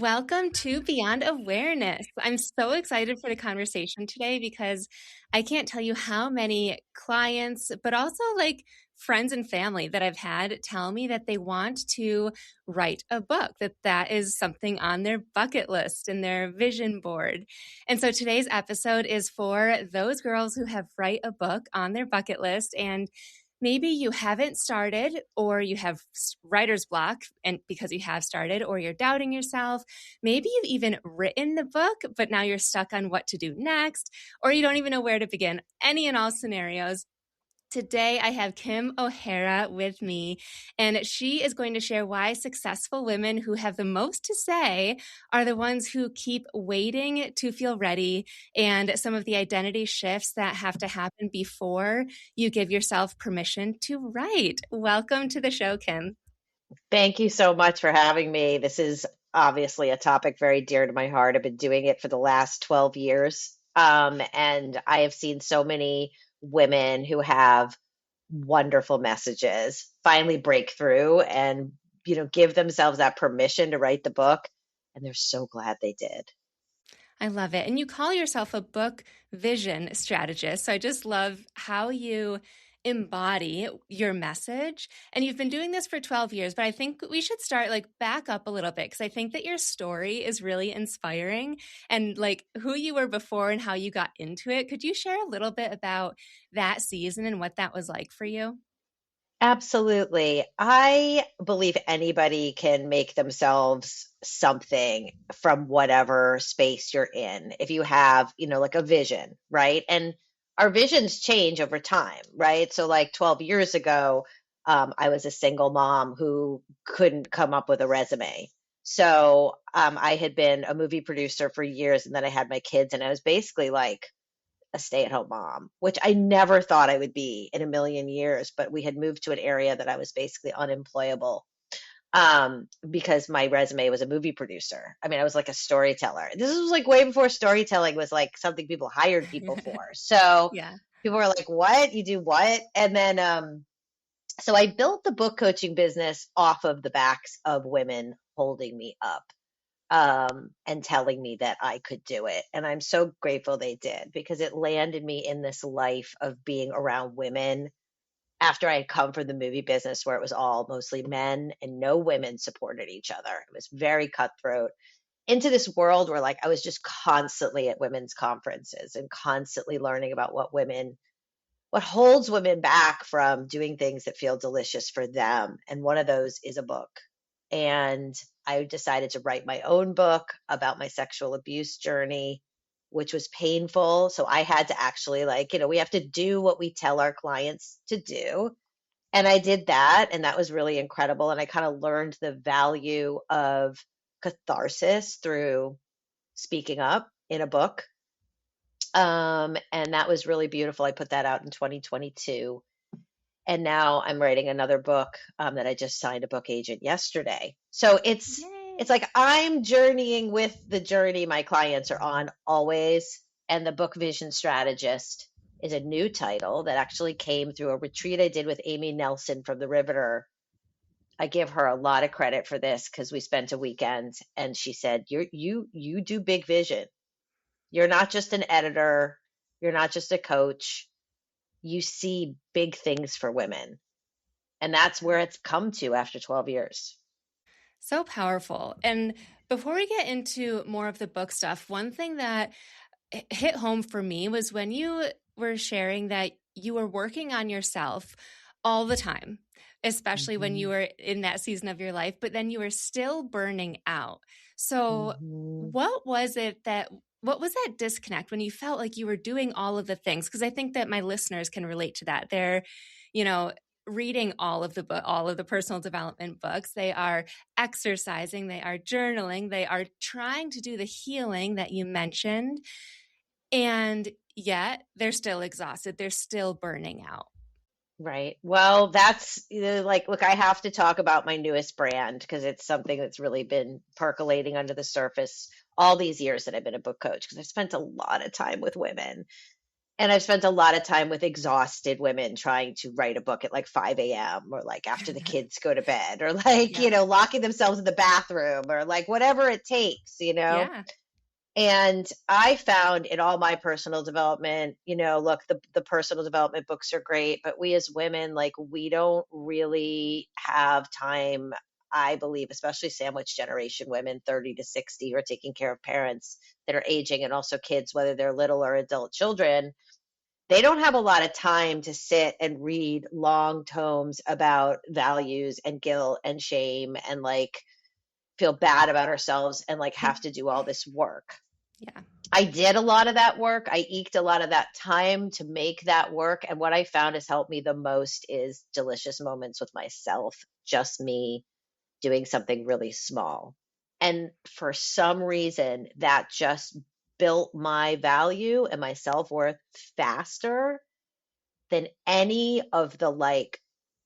Welcome to Beyond Awareness. I'm so excited for the conversation today because I can't tell you how many clients, but also like friends and family that I've had tell me that they want to write a book, that is something on their bucket list and their vision board. And so today's episode is for those girls who have write a book on their bucket list, and maybe you haven't started, or you have writer's block and because you have started, or you're doubting yourself. Maybe you've even written the book, but now you're stuck on what to do next, or you don't even know where to begin. Any and all scenarios. Today, I have Kim O'Hara with me, and she is going to share why successful women who have the most to say are the ones who keep waiting to feel ready, and some of the identity shifts that have to happen before you give yourself permission to write. Welcome to the show, Kim. Thank you so much for having me. This is obviously a topic very dear to my heart. I've been doing it for the last 12 years. And I have seen so many women who have wonderful messages finally break through and, give themselves that permission to write the book. And they're so glad they did. I love it. And you call yourself a book vision strategist. So I just love how you embody your message. And you've been doing this for 12 years, but I think we should start like back up a little bit because I think that your story is really inspiring, and like who you were before and how you got into it. Could you share a little bit about that season and what that was like for you? Absolutely. I believe anybody can make themselves something from whatever space you're in. If you have, like a vision, right? And our visions change over time, right? So, like 12 years ago, I was a single mom who couldn't come up with a resume. So, I had been a movie producer for years, and then I had my kids, and I was basically like, a stay-at-home mom, which I never thought I would be in a million years. But we had moved to an area that I was basically unemployable because my resume was a movie producer. I mean, I was like a storyteller. This was like way before storytelling was like something people hired people for. So Yeah. people were like, "What? You do what?" And then so I built the book coaching business off of the backs of women holding me up and telling me that I could do it. And I'm so grateful they did because it landed me in this life of being around women after I had come from the movie business where it was all mostly men and no women supported each other. It was very cutthroat into this world where like I was just constantly at women's conferences and constantly learning about what holds women back from doing things that feel delicious for them. And one of those is a book. And I decided to write my own book about my sexual abuse journey, which was painful. So I had to actually, like, we have to do what we tell our clients to do. And I did that. And that was really incredible. And I kind of learned the value of catharsis through speaking up in a book. And that was really beautiful. I put that out in 2022. And now I'm writing another book that I just signed a book agent yesterday. So it's Yay. like I'm journeying with the journey my clients are on always. And the book vision strategist is a new title that actually came through a retreat I did with Amy Nelson from the Riveter. I give her a lot of credit for this because we spent a weekend and she said, you do big vision. You're not just an editor, you're not just a coach, you see big things for women. And that's where it's come to after 12 years. So powerful. And before we get into more of the book stuff, one thing that hit home for me was when you were sharing that you were working on yourself all the time, especially when you Mhm. were in that season of your life, but then you were still burning out. So, Mhm. what was that disconnect when you felt like you were doing all of the things? Because I think that my listeners can relate to that. They're, you know, reading all of the personal development books. They are exercising, they are journaling, they are trying to do the healing that you mentioned, and yet they're still exhausted. They're still burning out. Right. Well, that's like, look, I have to talk about my newest brand because it's something that's really been percolating under the surface all these years that I've been a book coach because I've spent a lot of time with women. And I've spent a lot of time with exhausted women trying to write a book at like 5 a.m. or like after the kids go to bed or like, Yeah. locking themselves in the bathroom or like whatever it takes, Yeah. And I found in all my personal development, look, the personal development books are great, but we as women, like, we don't really have time, I believe, especially sandwich generation women, 30 to 60, who are taking care of parents that are aging and also kids, whether they're little or adult children. They don't have a lot of time to sit and read long tomes about values and guilt and shame and like feel bad about ourselves and like have to do all this work. Yeah. I did a lot of that work. I eked a lot of that time to make that work. And what I found has helped me the most is delicious moments with myself, just me doing something really small. And for some reason, that just built my value and my self worth faster than any of the like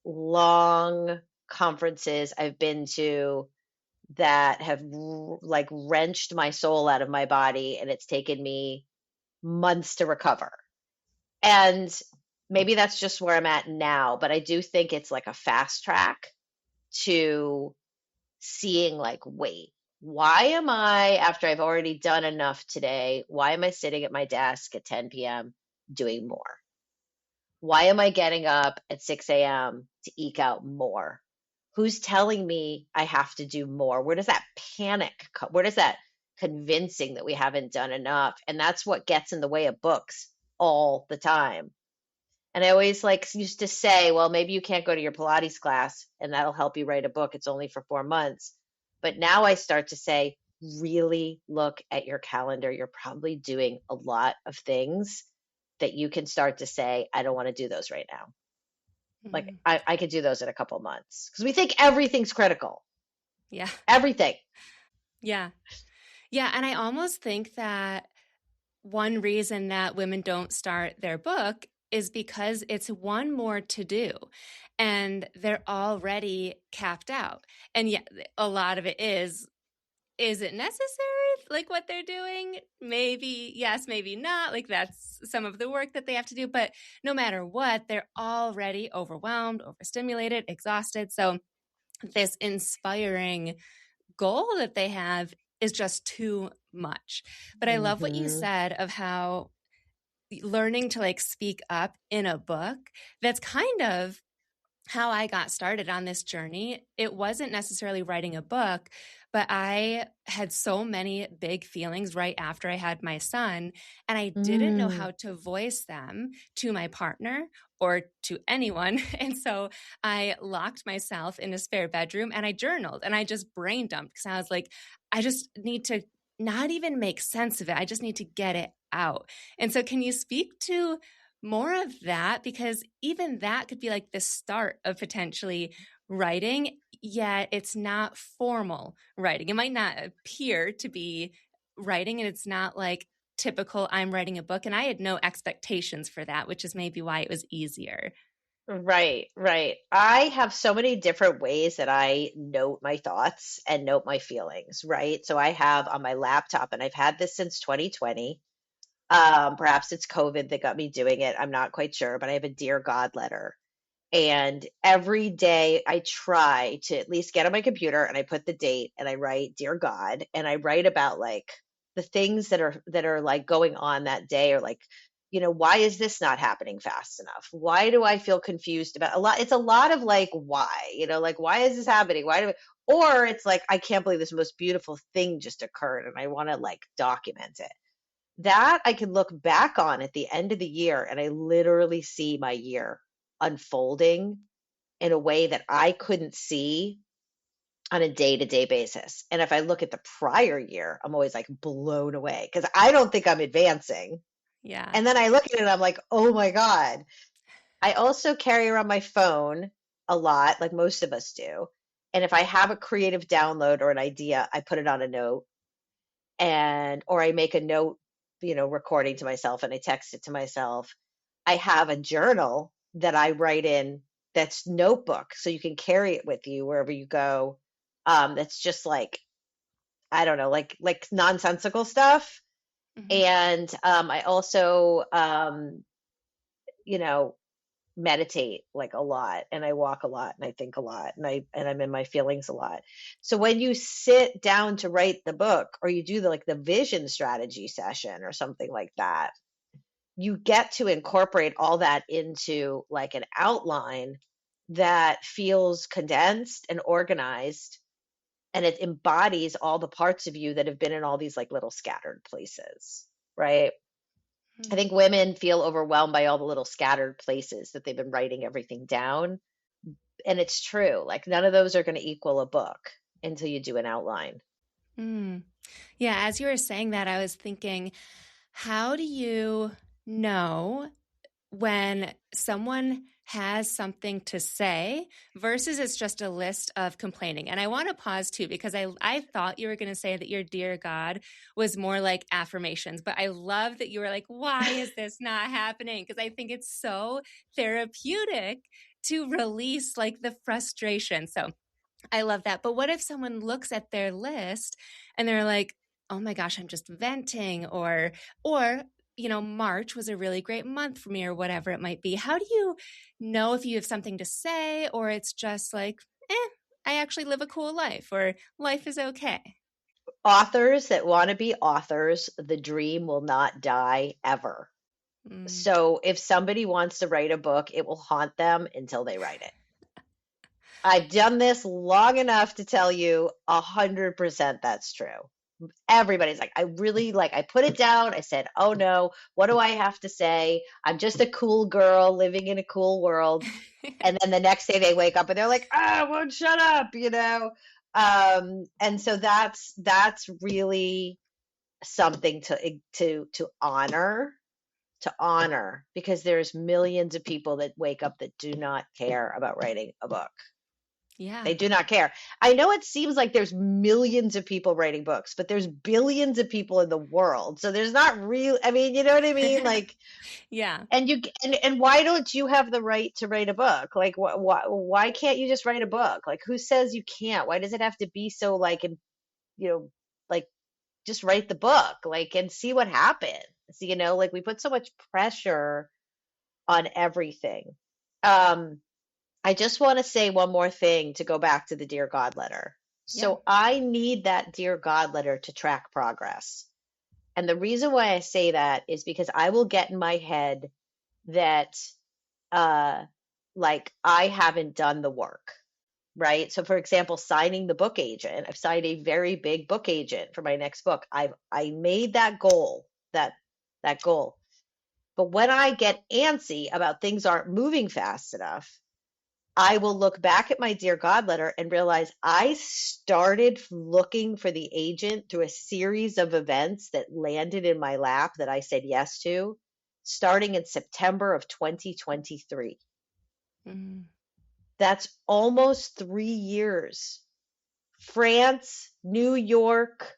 long conferences I've been to that have like wrenched my soul out of my body. And it's taken me months to recover. And maybe that's just where I'm at now, but I do think it's like a fast track to seeing like, wait, why am I, after I've already done enough today, why am I sitting at my desk at 10 p.m. doing more? Why am I getting up at 6 a.m. to eke out more? Who's telling me I have to do more? Where does that panic come? Where does that convincing that we haven't done enough? And that's what gets in the way of books all the time. And I always like used to say, well, maybe you can't go to your Pilates class and that'll help you write a book. It's only for 4 months. But now I start to say, really look at your calendar. You're probably doing a lot of things that you can start to say, I don't want to do those right now. Like Mm. I could do those in a couple of months because we think everything's critical. Yeah. Everything. Yeah. Yeah. And I almost think that one reason that women don't start their book is because it's one more to do and they're already capped out. And yeah, a lot of it is it necessary? Like what they're doing? Maybe yes, maybe not. Like that's some of the work that they have to do. But no matter what, they're already overwhelmed, overstimulated, exhausted. So this inspiring goal that they have is just too much. But I love what you Hmm. said of how learning to like speak up in a book, that's kind of how I got started on this journey. It wasn't necessarily writing a book, but I had so many big feelings right after I had my son, and I didn't know Mm. how to voice them to my partner or to anyone. And so I locked myself in a spare bedroom and I journaled and I just brain dumped because I was like, I just need to not even make sense of it. I just need to get it out. And so, can you speak to more of that, because even that could be like the start of potentially writing, yet it's not formal writing. It might not appear to be writing, and it's not like typical I'm writing a book, and I had no expectations for that, which is maybe why it was easier. Right, right. I have so many different ways that I note my thoughts and note my feelings, right? So I have on my laptop, and I've had this since 2020. Perhaps it's COVID that got me doing it. I'm not quite sure, but I have a Dear God letter. And every day I try to at least get on my computer and I put the date and I write Dear God and I write about like the things that are like going on that day or like why is this not happening fast enough? Why do I feel confused about a lot? It's a lot of like why, like why is this happening? Why do or it's like I can't believe this most beautiful thing just occurred and I want to like document it. That I can look back on at the end of the year and I literally see my year unfolding in a way that I couldn't see on a day-to-day basis. And if I look at the prior year, I'm always like blown away because I don't think I'm advancing. Yeah. And then I look at it and I'm like, oh my God. I also carry around my phone a lot, like most of us do. And if I have a creative download or an idea, I put it on a note and or I make a note, recording to myself and I text it to myself. I have a journal that I write in that's notebook so you can carry it with you wherever you go. That's just like I don't know, like nonsensical stuff. Hmm. And I also, you know, meditate like a lot, and I walk a lot, and I think a lot, and I'm in my feelings a lot. So when you sit down to write the book, or you do the vision strategy session or something like that, you get to incorporate all that into like an outline that feels condensed and organized, and it embodies all the parts of you that have been in all these like little scattered places, right? I think women feel overwhelmed by all the little scattered places that they've been writing everything down. And it's true. Like none of those are going to equal a book until you do an outline. Mm. Yeah, as you were saying that, I was thinking, how do you know when someone has something to say versus it's just a list of complaining? And I want to pause too, because I thought you were going to say that your dear God was more like affirmations, but I love that you were like, why is this not happening? Because I think it's so therapeutic to release like the frustration. So I love that. But what if someone looks at their list and they're like, "Oh my gosh, I'm just venting," or March was a really great month for me or whatever it might be. How do you know if you have something to say or it's just like, I actually live a cool life or life is okay? Authors that want to be authors, the dream will not die ever. Mm. So if somebody wants to write a book, it will haunt them until they write it. I've done this long enough to tell you 100% that's true. Everybody's like, I really like, I put it down. I said, oh no, what do I have to say? I'm just a cool girl living in a cool world. And then the next day they wake up and they're like, ah, oh, won't shut up, you know? And so that's really something to honor, because there's millions of people that wake up that do not care about writing a book. Yeah. They do not care. I know it seems like there's millions of people writing books, but there's billions of people in the world. So there's not real, I mean, you know what I mean? Like, Yeah. and why don't you have the right to write a book? Like, why can't you just write a book? Like, who says you can't? Why does it have to be so like, you know, like just write the book, like, and see what happens? Like we put so much pressure on everything. Um, I just want to say one more thing to go back to the Dear God letter. Yeah. So I need that Dear God letter to track progress. And the reason why I say that is because I will get in my head that uh like I haven't done the work, right? So for example, signing the book agent, I've signed a very big book agent for my next book. I made that goal, that goal. But when I get antsy about things aren't moving fast enough, I will look back at my Dear God letter and realize I started looking for the agent through a series of events that landed in my lap that I said yes to, starting in September of 2023. Mm. That's almost 3 years. France, New York,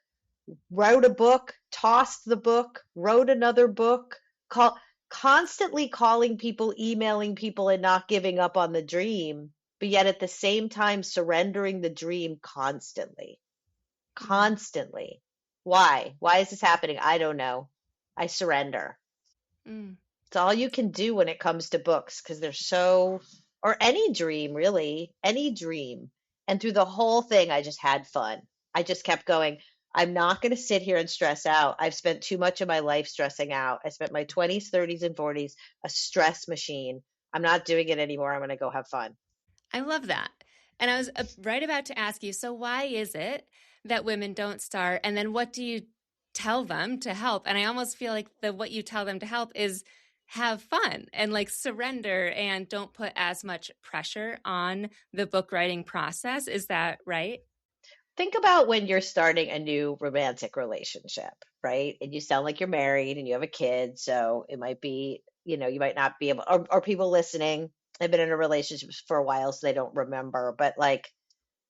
wrote a book, tossed the book, wrote another book, constantly calling people, emailing people, and not giving up on the dream, but yet at the same time surrendering the dream constantly. Mm. Constantly. Why? Why is this happening? I don't know. I surrender. Mm. It's all you can do when it comes to books because they're so, or any dream, really, any dream. And through the whole thing, I just had fun. I just kept going. I'm not going to sit here and stress out. I've spent too much of my life stressing out. I spent my 20s, 30s, and 40s a stress machine. I'm not doing it anymore. I'm going to go have fun. I love that. And I was right about to ask you, so why is it that women don't start? And then what do you tell them to help? And I almost feel like the what you tell them to help is have fun and like surrender and don't put as much pressure on the book writing process. Is that right? Think about when you're starting a new romantic relationship, right? And you sound like you're married and you have a kid. So it might be, you might not be able, or people listening have been in a relationship for a while, so they don't remember. But like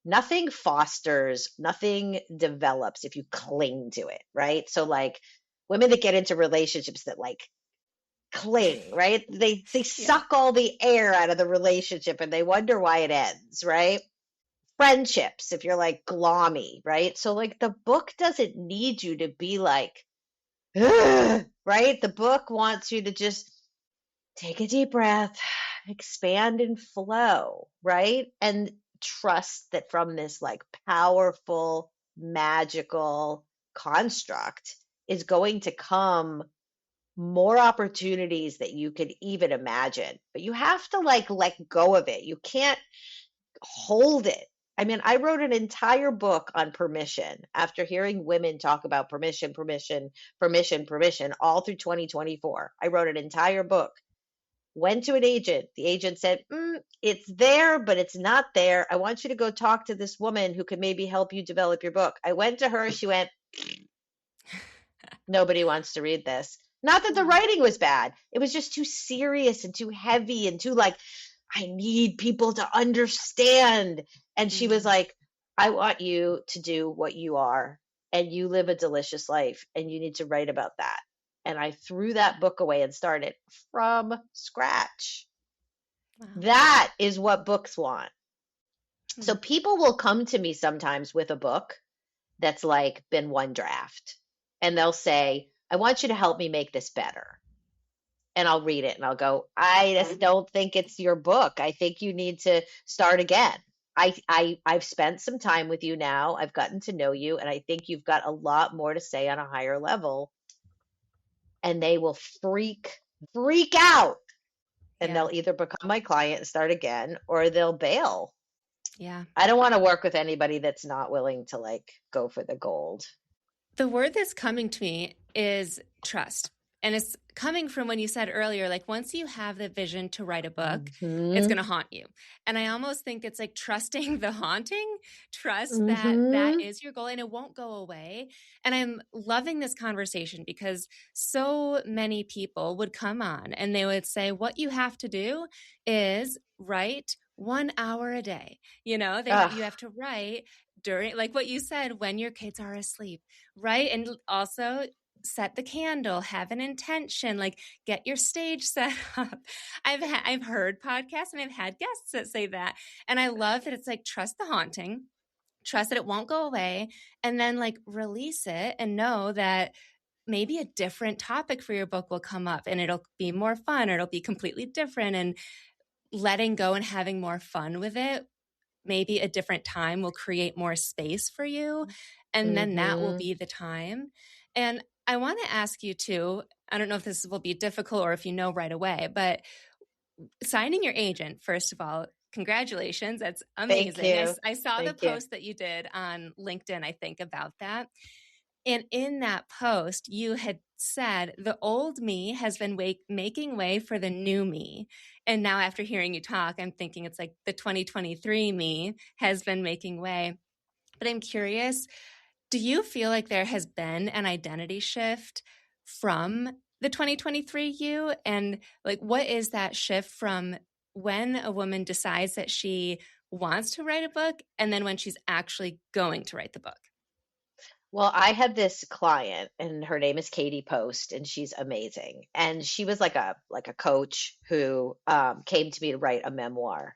nothing fosters, nothing develops if you cling to it, right? So like women that get into relationships that like cling, right? They Yeah. suck all the air out of the relationship and they wonder why it ends, right? Friendships, if you're like glommy, right? So like the book doesn't need you to be like right? The book wants you to just take a deep breath, expand and flow, right? And trust that from this like powerful, magical construct is going to come more opportunities that you could even imagine. But you have to like let go of it. You can't hold it. I mean, I wrote an entire book on permission after hearing women talk about permission, permission, permission, permission all through 2024. I wrote an entire book, went to an agent. The agent said, it's there, but it's not there. I want you to go talk to this woman who could maybe help you develop your book. I went to her. She went, nobody wants to read this. Not that the Mm, writing was bad. It was just too serious and too heavy and too like, I need people to understand. And she was mm, like, I want you to do what you are, and you live a delicious life, and you need to write about that. And I threw that book away and started from scratch. wow. That is what books want. So Mm, people will come to me sometimes with a book that's like been one draft, and they'll say, I want you to help me make this better. And I'll read it and I'll go, I just don't think it's your book. I think you need to start again. I've spent some time with you now. I've gotten to know you, and I think you've got a lot more to say on a higher level. And they will freak out, and yeah. they'll either become my client and start again, or they'll bail. Yeah. I don't want to work with anybody that's not willing to like go for the gold. The word that's coming to me is trust. And it's coming from when you said earlier, like once you have the vision to write a book, it's going Hmm. to haunt you. And I almost think it's like trusting the haunting, trust that that Hmm. is your goal and it won't go away. And I'm loving this conversation because so many people would come on and they would say, what you have to do is write 1 hour a day. Ugh. You have to write during, like what you said, when your kids are asleep, right? And also set the candle, have an intention, like get your stage set up. I've heard podcasts and I've had guests that say that. And I love that it's like trust the haunting, trust that it won't go away, and then like release it and know that maybe a different topic for your book will come up and it'll be more fun or it'll be completely different, and letting go and having more fun with it, maybe a different time will create more space for you. And then that will Hmm. be the time. And I want to ask you too, I don't know if this will be difficult or if you know right away, but signing your agent, first of all, congratulations. That's Thank amazing. you. I saw the Thank you. post that you did on LinkedIn, I think, about that. And in that post, you had said the old me has been making way for the new me. And now, after hearing you talk, I'm thinking it's like the 2023 me has been making way. But I'm curious, do you feel like there has been an identity shift from the 2023 you? And like, what is that shift from when a woman decides that she wants to write a book and then when she's actually going to write the book? Well, I had this client and her name is Katie Post, and she's amazing. And she was like a coach who came to me to write a memoir.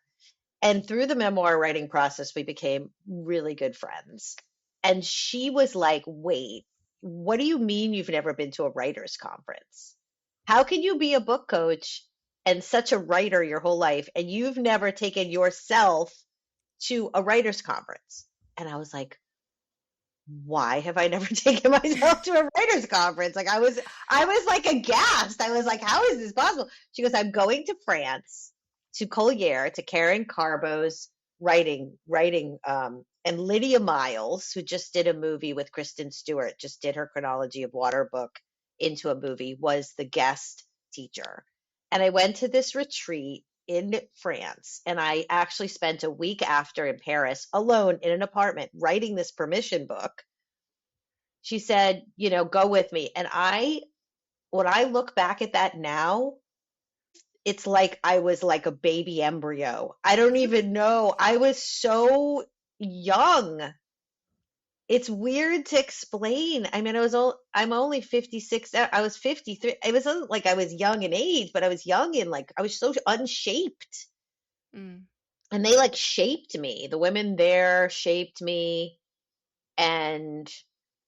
And through the memoir writing process, we became really good friends. And she was like, "Wait, what do you mean you've never been to a writers conference? How can you be a book coach and such a writer your whole life and you've never taken yourself to a writers conference?" And I was like, why have I never taken myself to a writers conference? Like I was like aghast. I was like, how is this possible? She goes, I'm going to France, to Collier, to Karen Carbo's writing, and Lydia Miles, who just did a movie with Kristen Stewart, just did her Chronology of Water book into a movie, was the guest teacher. And I went to this retreat in France, and I actually spent a week after in Paris alone in an apartment writing this permission book. She said, go with me. And when I look back at that now, it's like I was like a baby embryo. I don't even know. I was so young. It's weird to explain. I mean, I'm only 56. I was 53. It wasn't like I was young in age, but I was young in like I was so unshaped. Mm. And they like shaped me. The women there shaped me and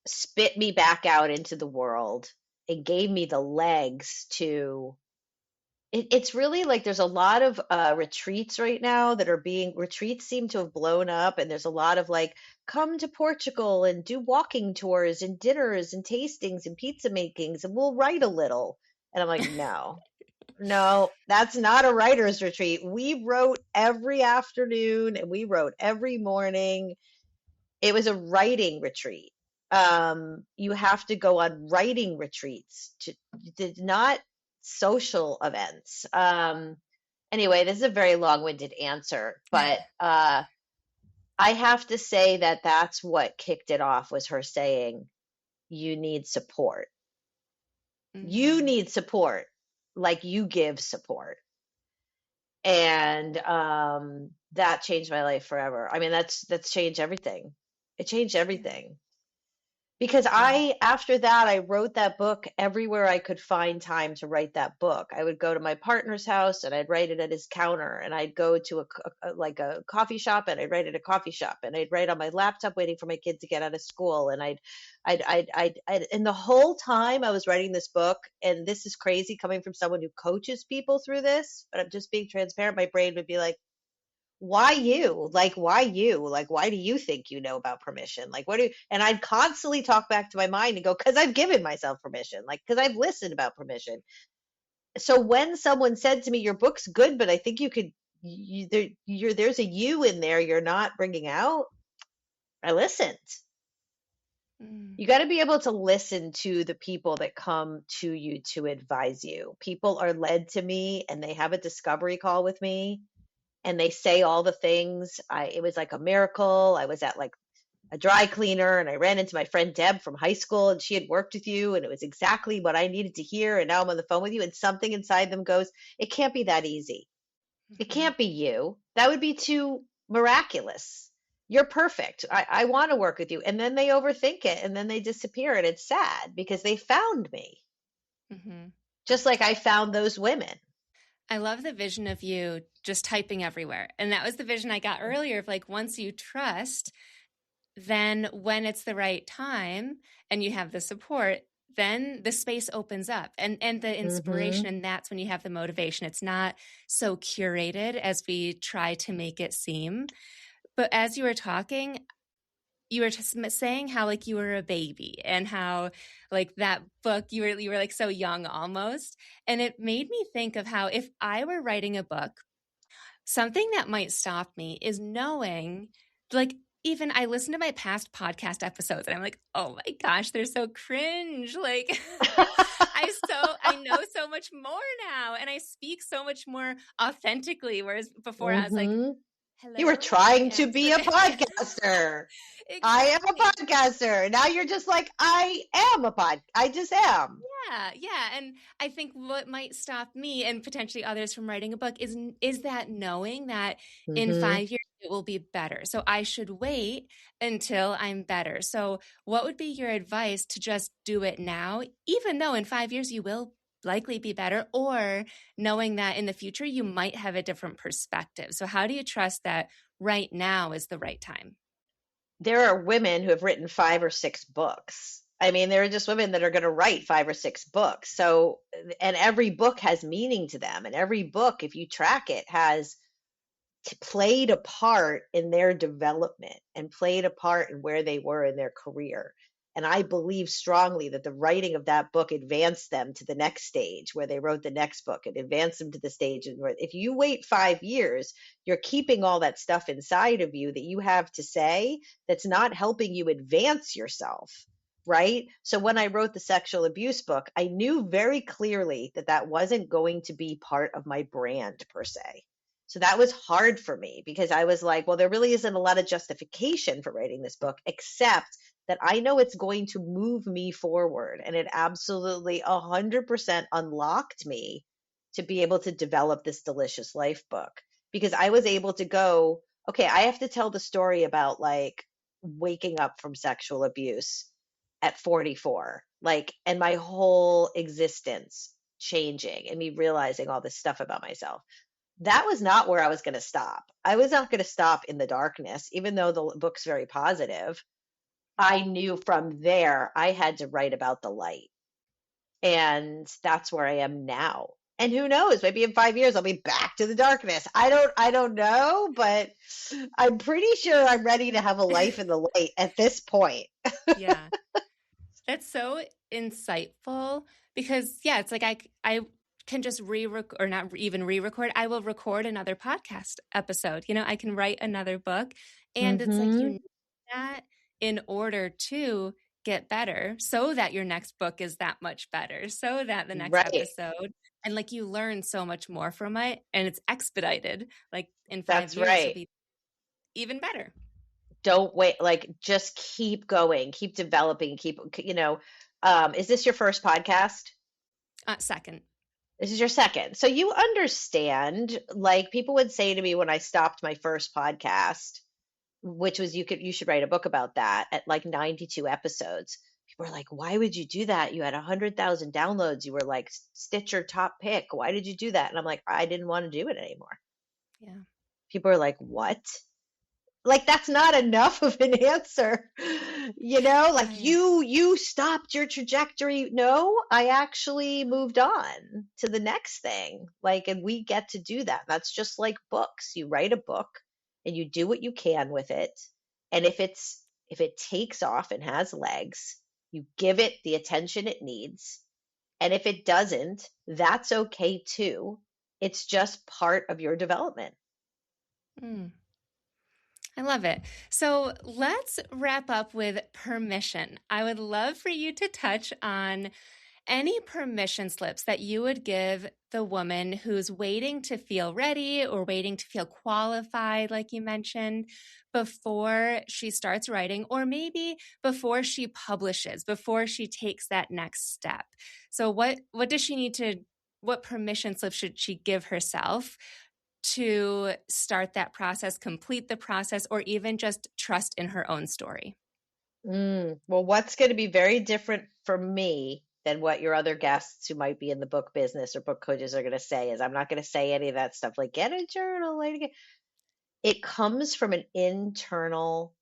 spit me back out into the world. it gave me the legs to it's really like there's a lot of retreats right now that are being retreats seem to have blown up, and there's a lot of like come to Portugal and do walking tours and dinners and tastings and pizza makings and we'll write a little. And I'm like, no, no, that's not a writer's retreat. We wrote every afternoon and we wrote every morning. It was a writing retreat. You have to go on writing retreats to not social events. Anyway, this is a very long-winded answer, but I have to say that that's what kicked it off was her saying, you need support. You Mm-hmm. need support, like you give support. And that changed my life forever. I mean, that's changed everything. It changed everything. Because Yeah. I, after that, I wrote that book everywhere I could find time to write that book. I would go to my partner's house and I'd write it at his counter, and I'd go to like a coffee shop and I'd write at a coffee shop, and I'd write on my laptop waiting for my kid to get out of school. And and the whole time I was writing this book, and this is crazy coming from someone who coaches people through this, but I'm just being transparent. My brain would be like, why you? Like, why you? Like, why do you think you know about permission? Like, what do you? And I'd constantly talk back to my mind and go, because I've given myself permission, like, because I've listened about permission. So when someone said to me, your book's good, but I think you could, there's a you in there you're not bringing out, I listened. Mm-hmm. You got to be able to listen to the people that come to you to advise you. People are led to me and they have a discovery call with me and they say all the things. It was like a miracle. I was at like a dry cleaner and I ran into my friend Deb from high school and she had worked with you and it was exactly what I needed to hear. And now I'm on the phone with you and something inside them goes, it can't be that easy. It Mm-hmm. can't be you. That would be too miraculous. You're perfect. I want to work with you. And then they overthink it and then they disappear. And it's sad because they found me, Mm-hmm. just like I found those women. I love the vision of you just typing everywhere. And that was the vision I got earlier of like, once you trust, then when it's the right time and you have the support, then the space opens up and the inspiration. Hmm. And that's when you have the motivation. It's not so curated as we try to make it seem. But as you were talking, you were just saying how like you were a baby and how like that book you were like so young almost, and it made me think of how if I were writing a book, something that might stop me is knowing, like, even I listen to my past podcast episodes and I'm like, oh my gosh, they're so cringe. Like, I know so much more now and I speak so much more authentically. Whereas before I was like, Hmm. You were hello, I trying to am be a podcaster. I am a exactly. podcaster. Now you're just like, I am a pod. I just am. Yeah, yeah, and I think what might stop me and potentially others from writing a book is that knowing that in Hmm. 5 years it will be better. So I should wait until I'm better. So what would be your advice to just do it now, even though in 5 years you will likely be better, or knowing that in the future you might have a different perspective? So how do you trust that right now is the right time? There are women who have written 5 or 6 books. I mean, there are just women that are going to write 5 or 6 books. So, and every book has meaning to them. And every book, if you track it, has played a part in their development and played a part in where they were in their career. And I believe strongly that the writing of that book advanced them to the next stage where they wrote the next book and advanced them to the stage. And if you wait 5 years, you're keeping all that stuff inside of you that you have to say that's not helping you advance yourself. Right. So when I wrote the sexual abuse book, I knew very clearly that that wasn't going to be part of my brand per se. So that was hard for me because I was like, well, there really isn't a lot of justification for writing this book, except that I know it's going to move me forward. And it absolutely 100% unlocked me to be able to develop this delicious life book because I was able to go, okay, I have to tell the story about like waking up from sexual abuse at 44, like, and my whole existence changing and me realizing all this stuff about myself. That was not where I was going to stop. I was not going to stop in the darkness, even though the book's very positive. I knew from there I had to write about the light. And that's where I am now. And who knows, maybe in 5 years I'll be back to the darkness. I don't know, but I'm pretty sure I'm ready to have a life in the light at this point. Yeah. That's so insightful because yeah, it's like I can just re-record or not even re-record. I will record another podcast episode. You know, I can write another book, and it's like you Hmm. need that in order to get better so that your next book is that much better, so that the next Right. episode and like you learn so much more from it and it's expedited. Like in five That's years, you'll right. be even better. Don't wait, like just keep going, keep developing, is this your first podcast? Second. This is your second. So you understand, like people would say to me when I stopped my first podcast, which was you should write a book about that at like 92 episodes. People are like, why would you do that? You had 100,000 downloads. You were like Stitcher top pick. Why did you do that? And I'm like, I didn't want to do it anymore. Yeah. People are like, what? Like that's not enough of an answer. Like I you stopped your trajectory. No, I actually moved on to the next thing. Like, and we get to do that. That's just like books. You write a book and you do what you can with it. And if it takes off and has legs, you give it the attention it needs. And if it doesn't, that's okay too. It's just part of your development. mm. I love it. So let's wrap up with permission. I would love for you to touch on any permission slips that you would give the woman who's waiting to feel ready or waiting to feel qualified, like you mentioned, before she starts writing, or maybe before she publishes, before she takes that next step. So what does she need to, what permission slip should she give herself to start that process, complete the process, or even just trust in her own story? Well, what's going to be very different for me than what your other guests who might be in the book business or book coaches are going to say is I'm not going to say any of that stuff like get a journal. It comes from an internal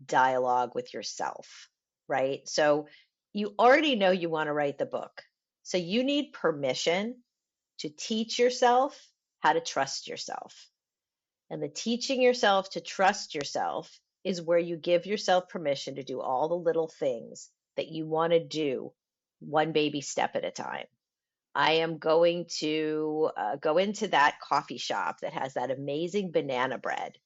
dialogue with yourself, right? So you already know you want to write the book. So you need permission to teach yourself how to trust yourself. And the teaching yourself to trust yourself is where you give yourself permission to do all the little things that you want to do one baby step at a time. I am going to go into that coffee shop that has that amazing banana bread.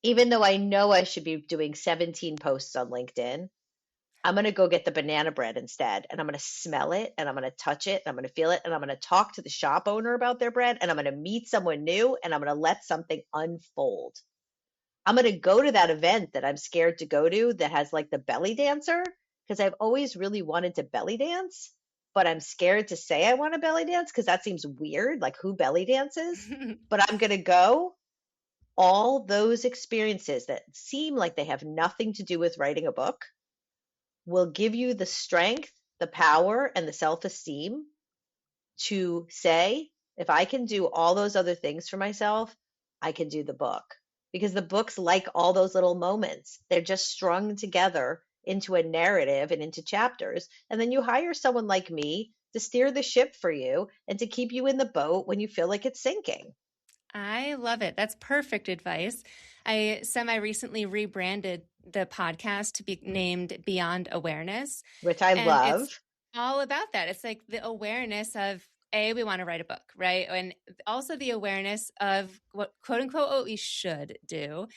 Even though I know I should be doing 17 posts on LinkedIn, I'm going to go get the banana bread instead. And I'm going to smell it and I'm going to touch it and I'm going to feel it and I'm going to talk to the shop owner about their bread and I'm going to meet someone new and I'm going to let something unfold. I'm going to go to that event that I'm scared to go to that has like the belly dancer because I've always really wanted to belly dance, but I'm scared to say I want to belly dance because that seems weird, like who belly dances. But I'm going to go. All those experiences that seem like they have nothing to do with writing a book will give you the strength, the power, and the self esteem to say, if I can do all those other things for myself, I can do the book. Because the book's like all those little moments, they're just strung together into a narrative and into chapters. And then you hire someone like me to steer the ship for you and to keep you in the boat when you feel like it's sinking. I love it. That's perfect advice. I semi recently rebranded the podcast to be named Beyond Awareness. Which I And it's love. all about that. It's like the awareness of we want to write a book, right? And also the awareness of what quote unquote what we should do.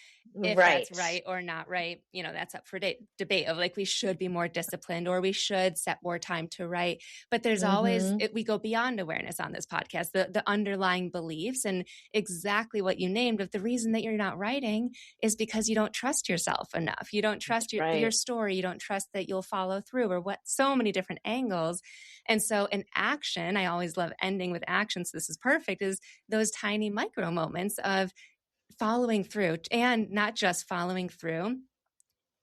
If that's Right. right or not right, that's up for debate of like we should be more disciplined or we should set more time to write. But there's always, Mm-hmm. we go beyond awareness on this podcast, the underlying beliefs and exactly what you named of the reason that you're not writing is because you don't trust yourself enough. You don't trust your Right. story. You don't trust that you'll follow through or what, so many different angles. And so an action, I always love ending with action. So this is perfect, is those tiny micro moments of following through and not just following through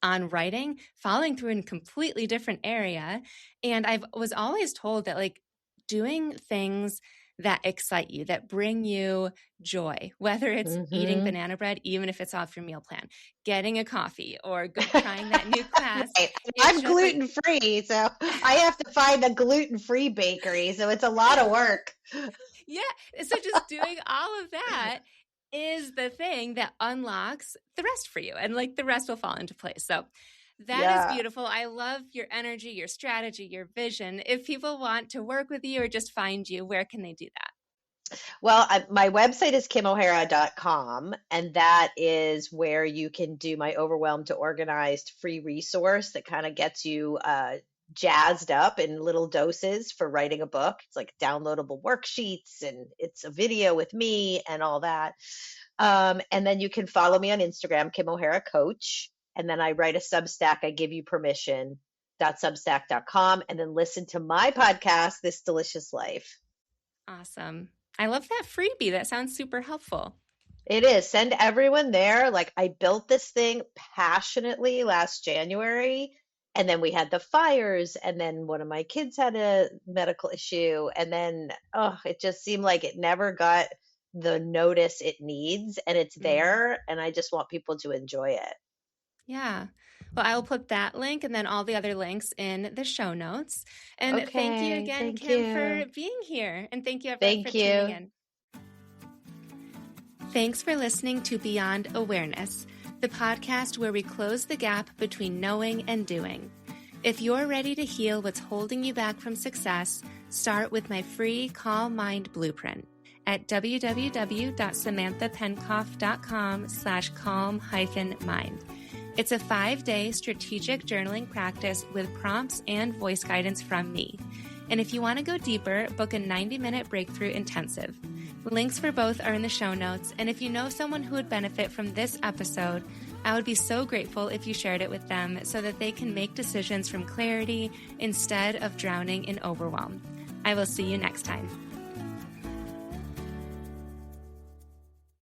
on writing, following through in a completely different area. And I was always told that like doing things that excite you, that bring you joy, whether it's eating Hmm. banana bread, even if it's off your meal plan, getting a coffee, or trying that new class. Right. It's I'm just like, gluten free, so I have to find a gluten free bakery. So it's a lot of work. yeah. So just doing all of that is the thing that unlocks the rest for you. And like the rest will fall into place. So that is Yeah. beautiful. I love your energy, your strategy, your vision. If people want to work with you or just find you, where can they do that? Well, my website is kimohara.com, and that is where you can do my Overwhelmed to Organized free resource that kind of gets you jazzed up in little doses for writing a book. It's like downloadable worksheets, and it's a video with me and all that. And then you can follow me on Instagram, Kim O'Hara Coach. And then I write a Substack, I give you permission. Substack.com, and then listen to my podcast, This Delicious Life. Awesome. I love that freebie. That sounds super helpful. It is. Send everyone there. Like, I built this thing passionately last January, and then we had the fires, and then one of my kids had a medical issue, and then it just seemed like it never got the notice it needs, and it's Mm. there, and I just want people to enjoy it. Yeah. Well, I will put that link and then all the other links in the show notes. And thank you Okay, again, thank Kim, for you. being here. And thank you, everyone, for Thank tuning you. in. Thanks for listening to Beyond Awareness, the podcast where we close the gap between knowing and doing. If you're ready to heal what's holding you back from success, start with my free Calm Mind Blueprint at www.samanthapenkoff.com/calm-mind. It's a 5-day strategic journaling practice with prompts and voice guidance from me. And if you want to go deeper, book a 90-minute breakthrough intensive. Links for both are in the show notes, and if you know someone who would benefit from this episode, I would be so grateful if you shared it with them so that they can make decisions from clarity instead of drowning in overwhelm. I will see you next time.